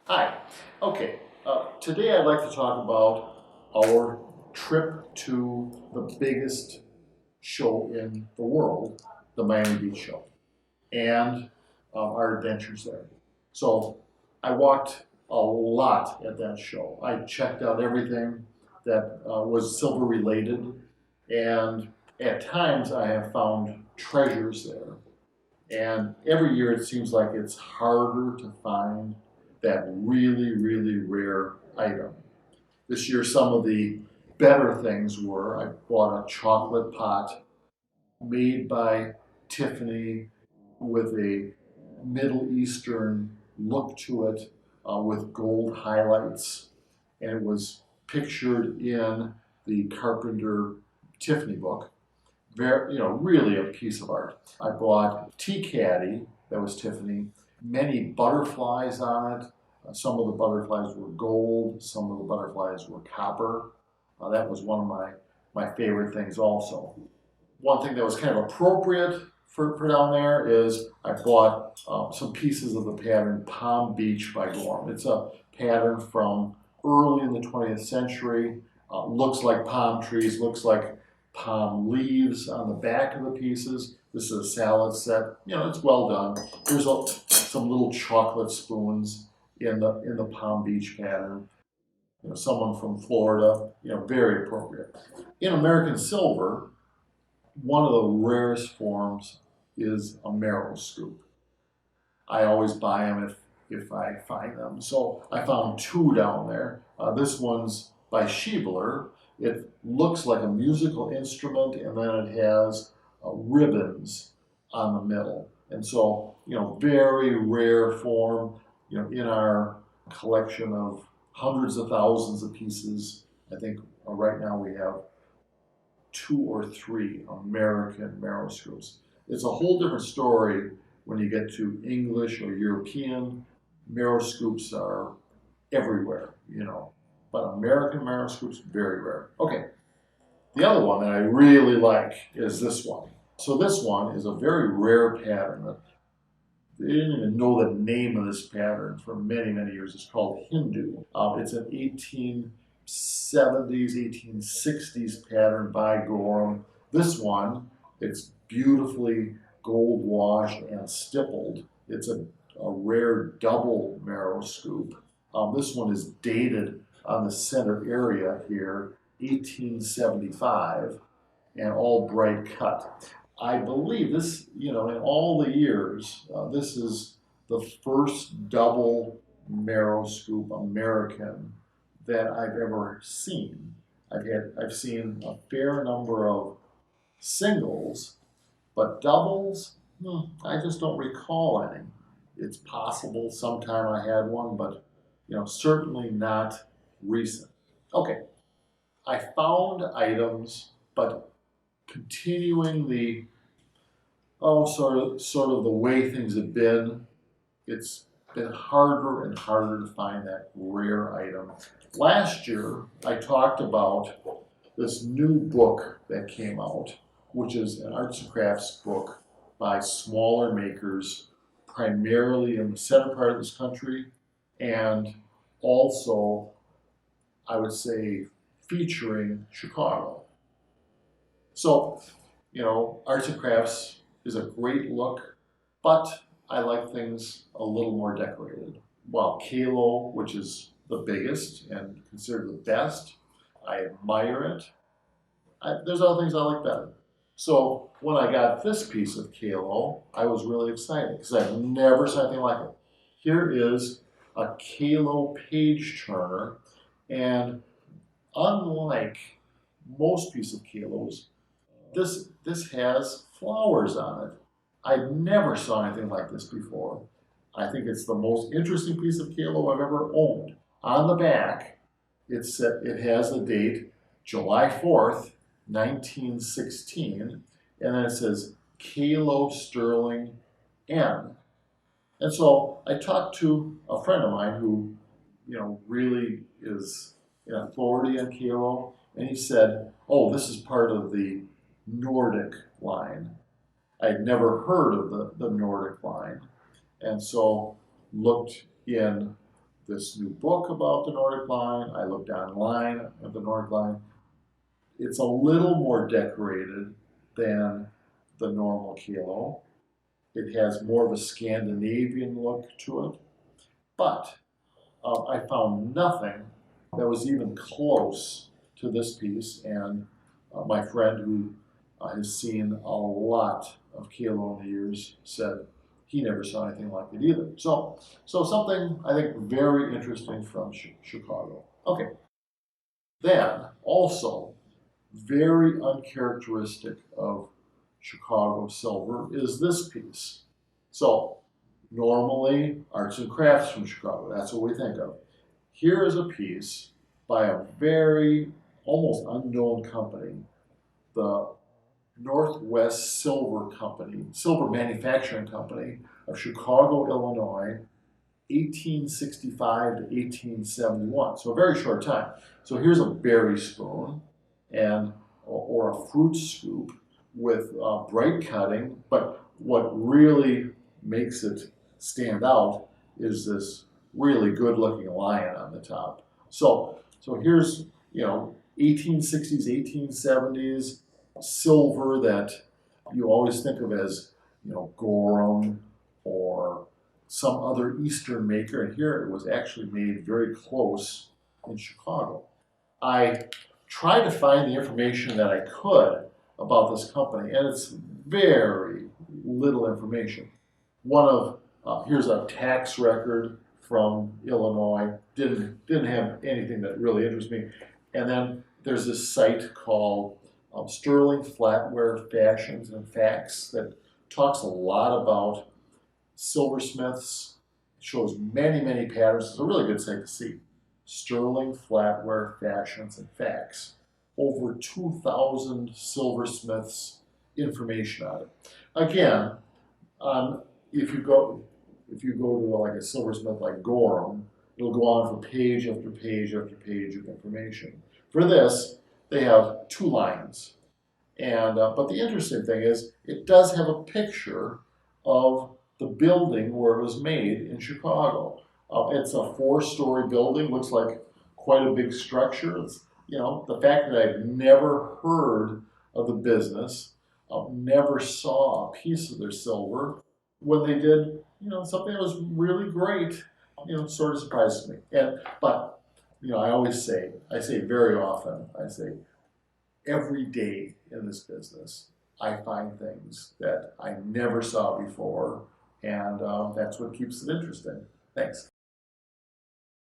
Hi. Okay. Today I'd like to talk about our trip to the biggest show in the world, the Miami Beach show, and our adventures there. So I walked a lot at that show. I checked out everything that was silver related, and at times I have found treasures there. And every year it seems like it's harder to find that really rare item. This year, some of the better things were I bought a chocolate pot made by Tiffany with a Middle Eastern look to it with gold highlights. And it was pictured in the Carpenter Tiffany book. Very, really a piece of art. I bought a tea caddy that was Tiffany, many butterflies on it. Some of the butterflies were gold, some of the butterflies were copper. That was one of my favorite things also. One thing that was kind of appropriate for down there is I bought some pieces of the pattern Palm Beach by Gorham. It's a pattern from early in the 20th century. Looks like palm trees, looks like palm leaves on the back of the pieces. This is a salad set. It's well done. There's some little chocolate spoons in the Palm Beach pattern. Someone from Florida. Very appropriate. In American silver, one of the rarest forms is a marrow scoop. I always buy them if I find them. So I found two down there. This one's by Schiebler. It looks like a musical instrument, and then it has ribbons on the middle. And so, very rare form, in our collection of hundreds of thousands of pieces. I think right now we have two or three American marrow scoops. It's a whole different story when you get to English or European. Marrow scoops are everywhere, but American marrow scoops, very rare. Okay, the other one that I really like is this one. So this one is a very rare pattern. They didn't even know the name of this pattern for many years. It's called Hindu. It's an 1870s, 1860s pattern by Gorham. This one, it's beautifully gold washed and stippled. It's a rare double marrow scoop. This one is dated on the center area here, 1875, and all bright cut. I believe this, in all the years, this is the first double marrow scoop American that I've ever seen. I've seen a fair number of singles, but doubles, I just don't recall any. It's possible sometime I had one, but certainly not recent. Okay, I found items, but continuing the sort of the way things have been, it's been harder and harder to find that rare item. Last year, I talked about this new book that came out, which is an arts and crafts book by smaller makers, primarily in the center part of this country, and also, I would say, featuring Chicago. So, arts and crafts is a great look, but I like things a little more decorated. While Kalo, which is the biggest and considered the best, I admire it. There's other things I like better. So when I got this piece of Kalo, I was really excited because I've never seen anything like it. Here is a Kalo page turner, and unlike most pieces of Kalos, this has flowers on it. I never saw anything like this before. I think it's the most interesting piece of Kalo I've ever owned. On the back, it has the date July 4th, 1916, and then it says Kalo Sterling N. And so I talked to a friend of mine who, really is in authority on Kalo, and he said, "Oh, this is part of the Nordic line." I'd never heard of the Nordic line, and so looked in this new book about the Nordic line. I looked online at the Nordic line. It's a little more decorated than the normal kilo. It has more of a Scandinavian look to it, but I found nothing that was even close to this piece, and my friend who has seen a lot of kilo in the years said he never saw anything like it either. So something I think very interesting from Chicago. Okay, then also very uncharacteristic of Chicago silver is this piece. So normally arts and crafts from Chicago, that's what we think of. Here is a piece by a very almost unknown company, the Northwest Silver Company, Silver Manufacturing Company of Chicago, Illinois, 1865 to 1871. So a very short time. So here's a berry spoon and or a fruit scoop with bright cutting, but what really makes it stand out is this really good looking lion on the top. So here's, 1860s, 1870s silver that you always think of as, Gorham or some other Eastern maker, and here it was actually made very close in Chicago. I tried to find the information that I could about this company, and it's very little information. Here's a tax record from Illinois, didn't have anything that really interests me. And then there's this site called Sterling Flatware Fashions and Facts that talks a lot about silversmiths, shows many patterns. It's a really good site to see. Sterling Flatware Fashions and Facts. Over 2,000 silversmiths information on it. Again, if you go to like a silversmith like Gorham, it'll go on for page after page after page of information. For this, they have 2 lines. And but the interesting thing is, it does have a picture of the building where it was made in Chicago. It's a 4-story building, looks like quite a big structure. It's, the fact that I've never heard of the business, never saw a piece of their silver, when they did, something that was really great, sort of surprises me. But I say very often, every day in this business, I find things that I never saw before, and that's what keeps it interesting. Thanks.